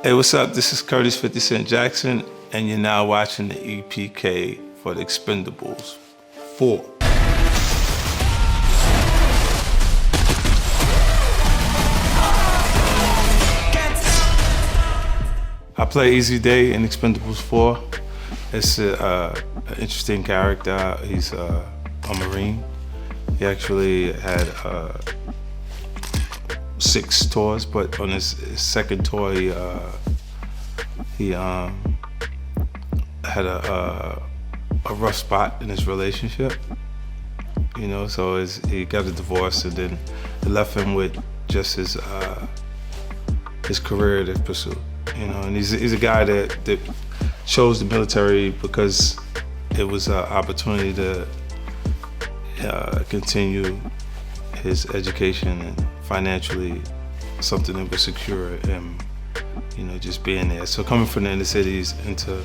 Hey, what's up? This is Kертис 50 Cent Jackson, and you're now watching the EPK for the Expendables 4. I play Izi Dei in Expendables 4. It's an interesting character. He's a Marine. He actually had 6 tours, but on his second tour, he had a rough spot in his relationship. You know, so he got a divorce, and then it left him with just his career to pursue. You know, and he's a guy that chose the military because it was an opportunity to continue his education and financially something that would secure him, you know, just being there. So coming from the inner cities into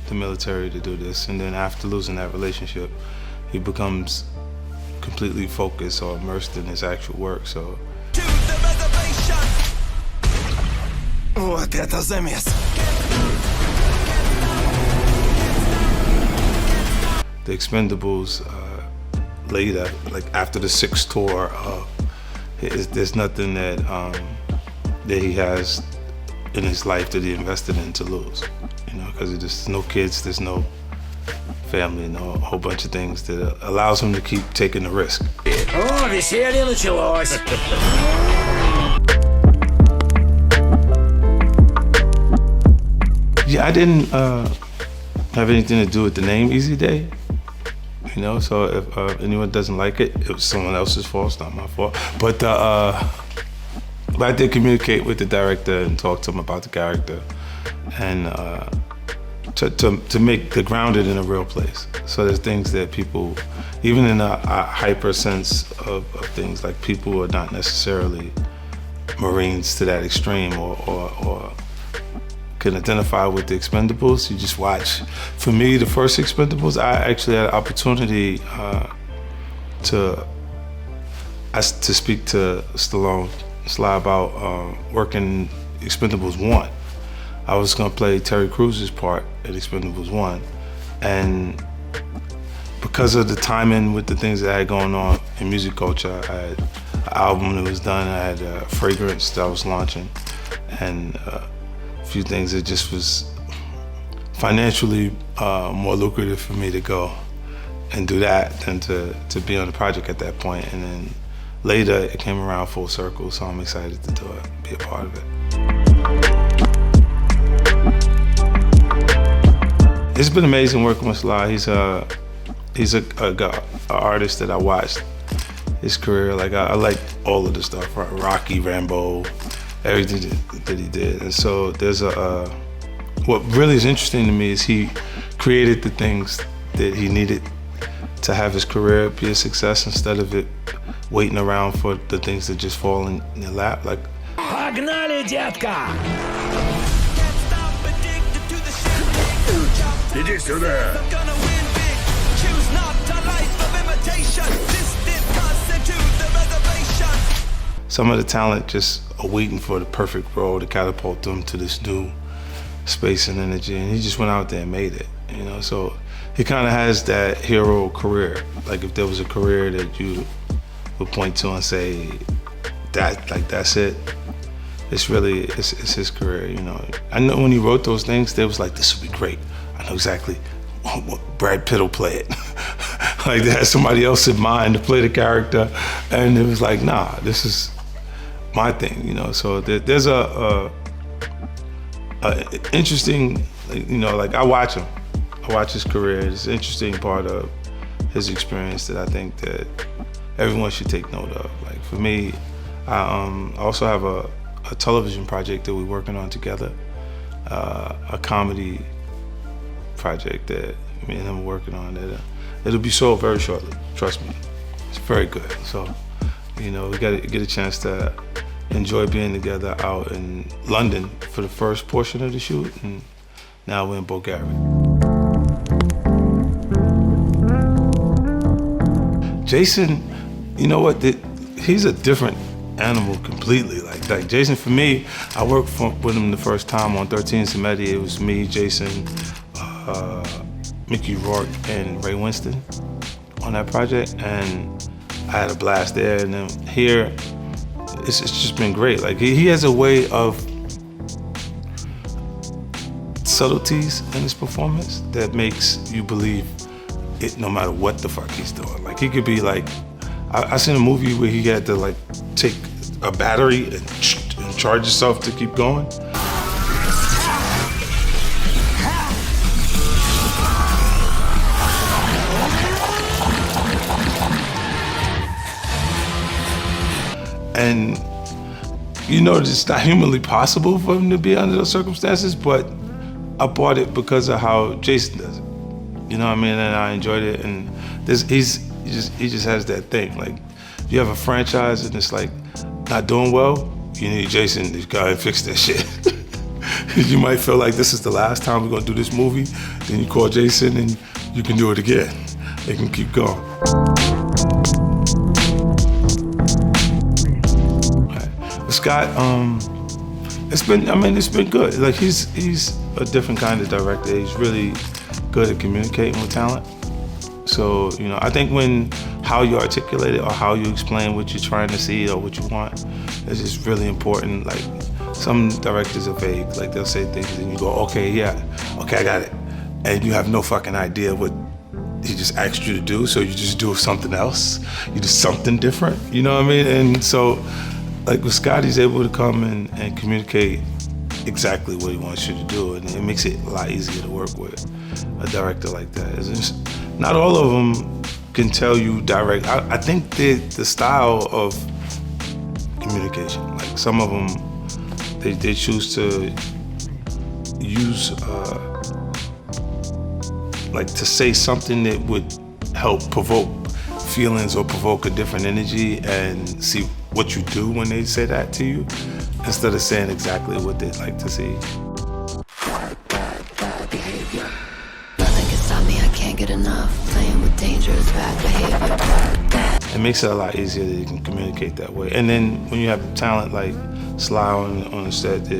the military to do this, and then after losing that relationship, he becomes completely focused or immersed in his actual work. So. Вот это замес. The Expendables later, like after the 6th tour, there's nothing that he has in his life that he invested in to lose. You know, because there's no kids, there's no family, no a whole bunch of things that allows him to keep taking the risk. О, веселье началось. Yeah, I didn't have anything to do with the name Izi Dei, you know, so if anyone doesn't like it, it was someone else's fault, it's not my fault. But I did communicate with the director and talk to him about the character, and to make the grounded in a real place. So there's things that people, even in a hyper sense of things, like people are not necessarily Marines to that extreme or can identify with the Expendables. You just watch. For me, the first Expendables, I actually had an opportunity to speak to Stallone Sly about working Expendables 1. I was gonna play Terry Cruz's part in Expendables 1, and because of the timing with the things that I had going on in music culture, I had an album that was done, I had a fragrance that I was launching, and few things that just was financially more lucrative for me to go and do that than to be on the project at that point. And then later it came around full circle, so I'm excited to do it, be a part of it. It's been amazing working with Sly. He's a artist that I watched his career. Like I like all of the stuff, Rocky, Rambo, everything that he did. And so there's what really is interesting to me is he created the things that he needed to have his career be a success instead of it waiting around for the things that just fall in your lap. Like, Погнали, детка! Иди сюда! some of the talent just are waiting for the perfect role to catapult them to this new space and energy, and he just went out there and made it, you know? So he kind of has that hero career. Like if there was a career that you would point to and say, that's it, it's really, it's his career, you know? I know when he wrote those things, they was like, this would be great. I know exactly what Brad Pitt will play it. Like they had somebody else in mind to play the character, and it was like, nah, this is my thing, you know? So there's a interesting, you know, like I watch him. I watch his career. It's an interesting part of his experience that I think that everyone should take note of. Like for me, I also have a television project that we're working on together, a comedy project that me and him are working on. That it'll be sold very shortly. Trust me, it's very good. So, you know, we got to get a chance to enjoy being together out in London for the first portion of the shoot, and now we're in Bulgaria. Jason, you know what? He's a different animal completely. Like like Jason, for me, I worked with him the first time on 13 Centimeters. It was me, Jason, Mickey Rourke, and Ray Winston on that project, and I had a blast there. And then here, it's just been great. Like he has a way of subtleties in his performance that makes you believe it no matter what the fuck he's doing. Like he could be like, I seen a movie where he had to like take a battery and charge himself to keep going. And you know, it's not humanly possible for him to be under those circumstances, but I bought it because of how Jason does it. You know what I mean? And I enjoyed it. And he just has that thing. Like, if you have a franchise and it's like not doing well, you need Jason to go and fix that shit. You might feel like this is the last time we're gonna do this movie, then you call Jason and you can do it again. They can keep going. Scott, it's been good. Like he's a different kind of director. He's really good at communicating with talent. So, you know, I think how you articulate it or how you explain what you're trying to see or what you want is just really important. Like some directors are vague. Like they'll say things and you go, okay, yeah, okay, I got it. And you have no fucking idea what he just asked you to do. So you just do something else. You do something different. You know what I mean? And so, like with Scott, he's able to come and communicate exactly what he wants you to do, and it makes it a lot easier to work with a director like that. It's just, not all of them can tell you direct. I think the style of communication, like some of them, they choose to use like to say something that would help provoke feelings or provoke a different energy and see what you do when they say that to you, instead of saying exactly what they'd like to see. Bad behavior. Nothing can stop me, I can't get enough. Playing with dangerous bad behavior. It makes it a lot easier that you can communicate that way. And then when you have talent like Sly on the set,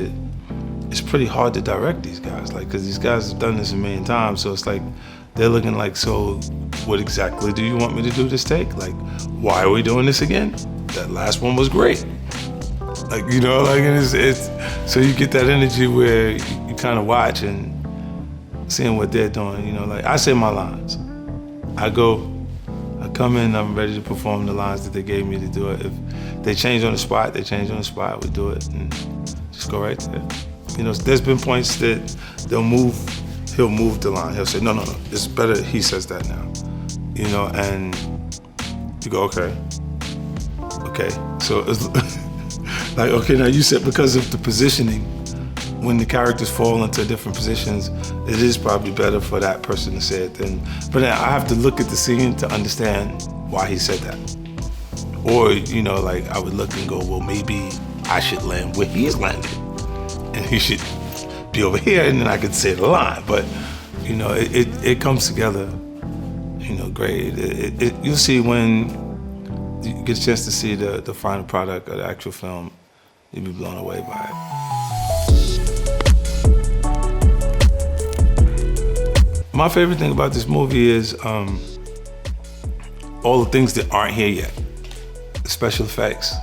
it's pretty hard to direct these guys, like, because these guys have done this a million times, so it's like, they're looking like, so what exactly do you want me to do this take? Like, why are we doing this again? That last one was great. Like, you know, like it's so you get that energy where you kind of watch and seeing what they're doing, you know, like I say my lines. I come in, I'm ready to perform the lines that they gave me to do it. If they change on the spot, they change on the spot, we do it and just go right there. You know, there's been points that he'll move the line. He'll say, no, it's better he says that now. You know, and you go, okay. So it's like, okay, now you said because of the positioning, when the characters fall into different positions, it is probably better for that person to say it than, but then I have to look at the scene to understand why he said that. Or, you know, like I would look and go, well, maybe I should land where he's landed and he should be over here, and then I could say the line. But, you know, it comes together, you know, great. You'll see when you get a chance to see the final product of the actual film, you'll be blown away by it. My favorite thing about this movie is all the things that aren't here yet. The special effects,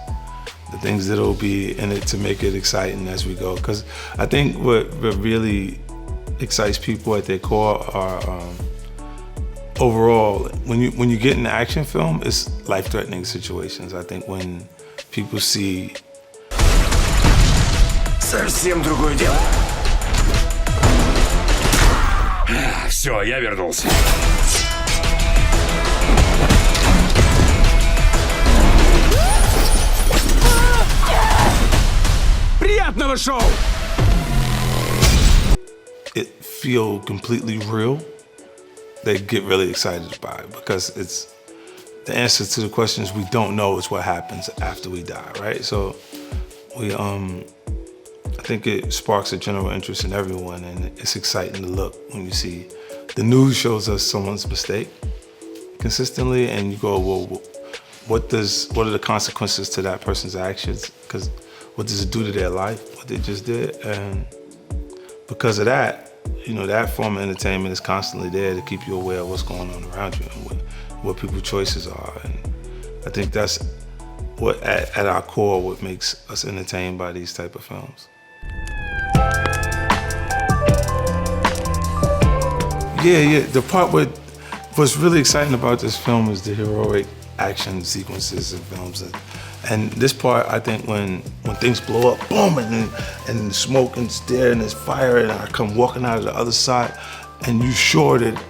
the things that'll be in it to make it exciting as we go. Because I think what really excites people at their core are overall, when you get in an action film, it's life-threatening situations. I think when people see... Совсем другое дело. Все, я вернулся. Приятного шоу! It feel completely real. They get really excited by it because it's the answer to the questions we don't know is what happens after we die, right? So I think it sparks a general interest in everyone, and it's exciting to look when you see the news shows us someone's mistake consistently, and you go, well, what are the consequences to that person's actions? Because what does it do to their life, what they just did. And because of that, you know, that form of entertainment is constantly there to keep you aware of what's going on around you and what people's choices are. And I think that's what, at our core, what makes us entertained by these type of films. Yeah, the part what's really exciting about this film is the heroic action sequences and films. And this part, I think, when things blow up, boom, and smoke and stare and there's fire, and I come walking out of the other side, and you sure that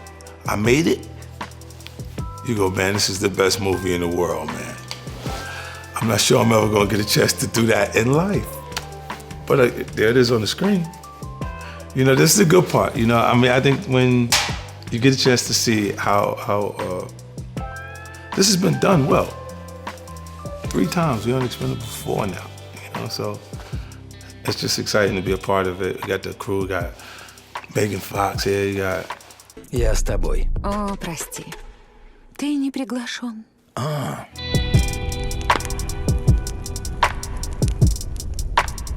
I made it, you go, man, this is the best movie in the world, man. I'm not sure I'm ever gonna get a chance to do that in life. But there it is on the screen. You know, this is the good part. You know, I mean, I think when you get a chance to see how this has been done well. 3 times, we only Expendable 4 now, you know, so it's just exciting to be a part of it. We got the crew, we got Megan Fox here, you got... Я с тобой. О, прости. Ты не приглашен.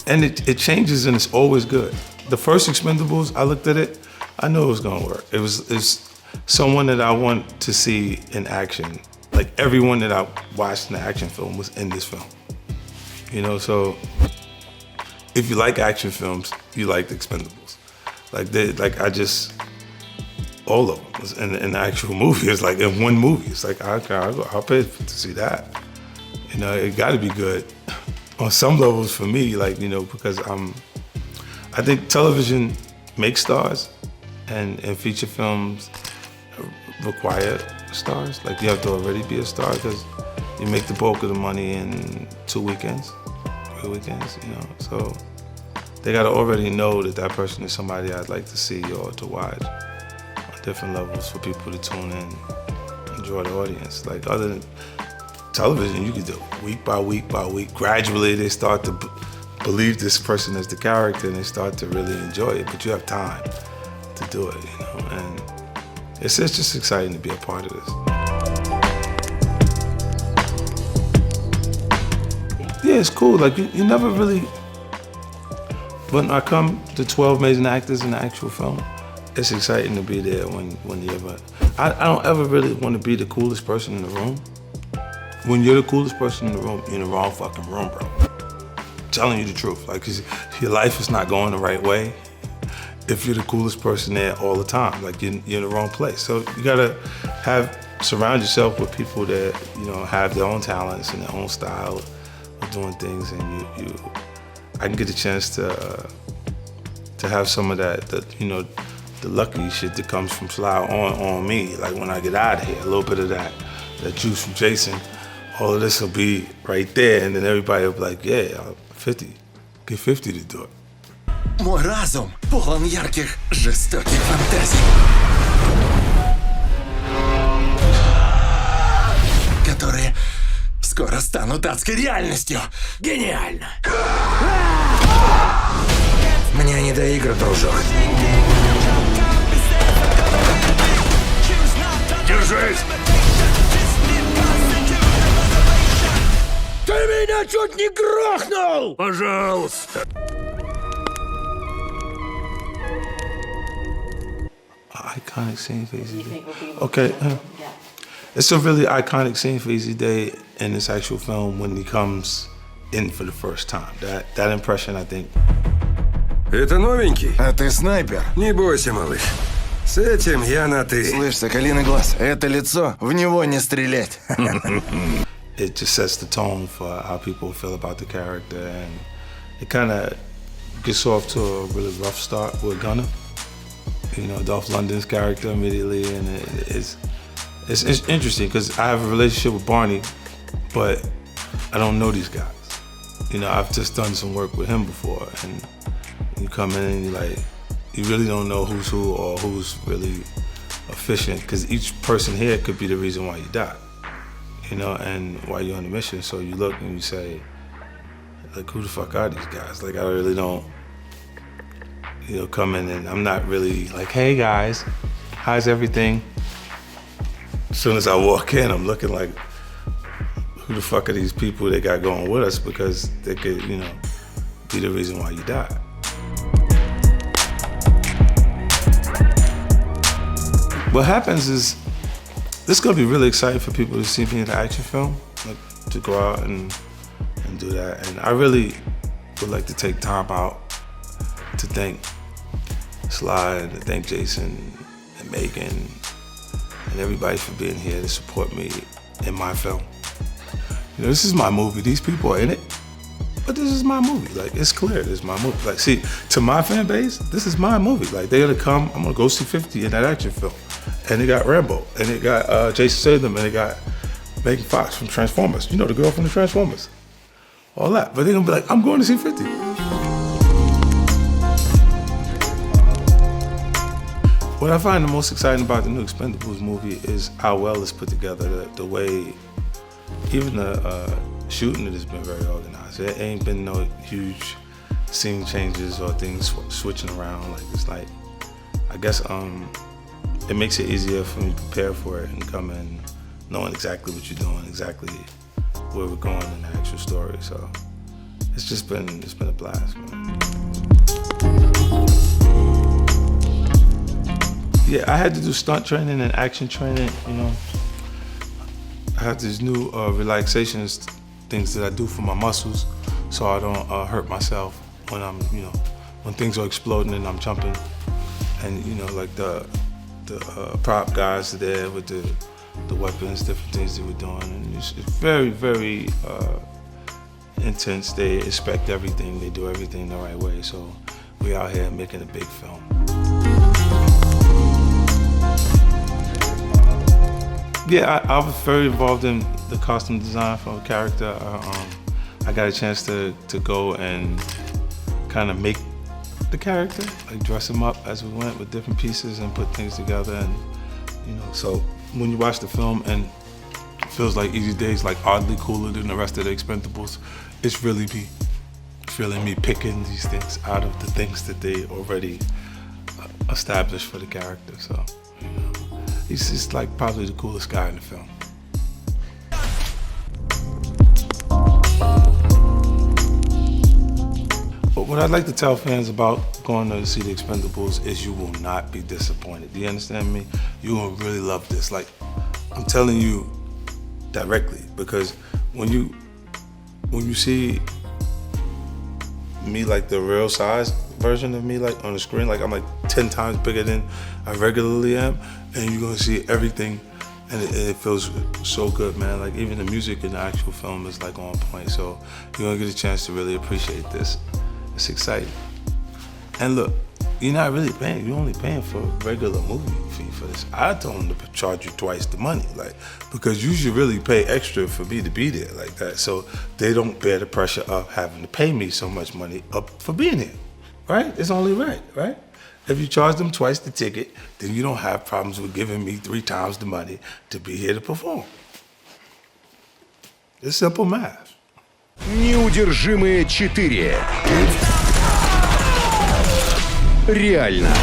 And it changes and it's always good. The first Expendables, I looked at it, I knew it was gonna work. It's someone that I want to see in action. Like everyone that I watched in the action film was in this film. You know, so if you like action films, you like the Expendables. All of them was in the actual movie. It's like in one movie. It's like, I'll pay to see that. You know, it gotta be good. On some levels for me, like, you know, because I think television makes stars and feature films require stars. Like you have to already be a star because you make the bulk of the money in 2 weekends, 3 weekends, you know. So they gotta already know that person is somebody I'd like to see or to watch on different levels for people to tune in, enjoy the audience. Like other than television, you can do week by week by week. Gradually they start to believe this person is the character and they start to really enjoy it, but you have time to do it, you know. And it's just exciting to be a part of this. Yeah, it's cool. Like you never really, when I come to 12 amazing actors in the actual film, it's exciting to be there when you ever, I don't ever really want to be the coolest person in the room. When you're the coolest person in the room, you're in the wrong fucking room, bro. I'm telling you the truth. Like, 'cause your life is not going the right way if you're the coolest person there all the time. Like you're in the wrong place. So you gotta surround yourself with people that, you know, have their own talents and their own style of doing things, and I can get the chance to have some of that, you know, the lucky shit that comes from Sly on me. Like when I get out of here, a little bit of that juice from Jason, all of this will be right there, and then everybody will be like, yeah, 50, get 50 to do it. Мой разум полон ярких, жестоких фантазий, которые скоро станут адской реальностью. Гениально! Мне не до игр, дружок. Держись! Ты меня чуть не грохнул! Пожалуйста! Iconic scene for Izi Dei. Okay, it's a really iconic scene for Izi Dei in this actual film when he comes in for the first time. That impression, I think. Это новенький? А ты снайпер? Не бойся, малыш. С этим я на «ты». Слышь, соколиный глаз, это лицо, в него не стрелять. It just sets the tone for how people feel about the character, and it kind of gets off to a really rough start with Gunner. You know, Dolph Lundgren's character immediately, and it's interesting because I have a relationship with Barney, but I don't know these guys. You know, I've just done some work with him before, and you come in and you really don't know who's who or who's really efficient, because each person here could be the reason why you die, you know, and why you're on the mission. So you look and you say, like, who the fuck are these guys? Like, I really don't, you know, come in and I'm not really like, hey guys, how's everything? As soon as I walk in, I'm looking like, who the fuck are these people they got going with us? Because they could, you know, be the reason why you died. What happens is, this is gonna be really exciting for people to see me in an action film, like to go out and do that. And I really would like to take time out to thank Sly and to thank Jason and Megan and everybody for being here to support me in my film. You know, this is my movie. These people are in it, but this is my movie. Like, it's clear, this is my movie. Like, see, to my fan base, this is my movie. Like, they're gonna come, I'm gonna go see 50 in that action film. And they got Rambo, and they got Jason Statham, and they got Megan Fox from Transformers. You know, the girl from the Transformers. All that, but they're gonna be like, I'm going to see 50. What I find the most exciting about the new Expendables movie is how well it's put together, the way, even the shooting, it has been very organized. There ain't been no huge scene changes or things switching around. Like, it's like, I guess it makes it easier for me to prepare for it and come in knowing exactly what you're doing, exactly where we're going in the actual story. So it's been a blast, man. Yeah, I had to do stunt training and action training, you know. I have these new relaxations things that I do for my muscles so I don't hurt myself when I'm, you know, when things are exploding and I'm jumping. And, you know, like the prop guys are there with the weapons, different things they were doing. And it's very, very intense. They expect everything, they do everything the right way. So we out here making a big film. Yeah, I was very involved in the costume design for a character. I got a chance to go and kind of make the character, like dress him up as we went with different pieces and put things together. And you know, so when you watch the film and it feels like Izi Dey's like oddly cooler than the rest of the Expendables, it's really me picking these things out of the things that they already established for the character. So, you know. He's just like probably the coolest guy in the film. But what I'd like to tell fans about going to see the Expendables is you will not be disappointed. Do you understand me? You will really love this. Like, I'm telling you directly, because when you see me, like the real size version of me, like on the screen, like I'm like 10 times bigger than I regularly am, and you're gonna see everything, and it feels so good, man. Like even the music in the actual film is like on point, so you're gonna get a chance to really appreciate this. It's exciting. And look, you're not really paying, you're only paying for a regular movie fee for this. I told them to charge you twice the money, like, because you should really pay extra for me to be there like that, so they don't bear the pressure of having to pay me so much money up for being here, right? It's only right? If you charge them twice the ticket, then you don't have problems with giving me 3 times the money to be here to perform. It's simple math. Неудержимые 4. Реально.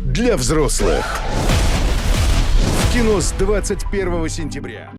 Для взрослых. В кино с 21 сентября.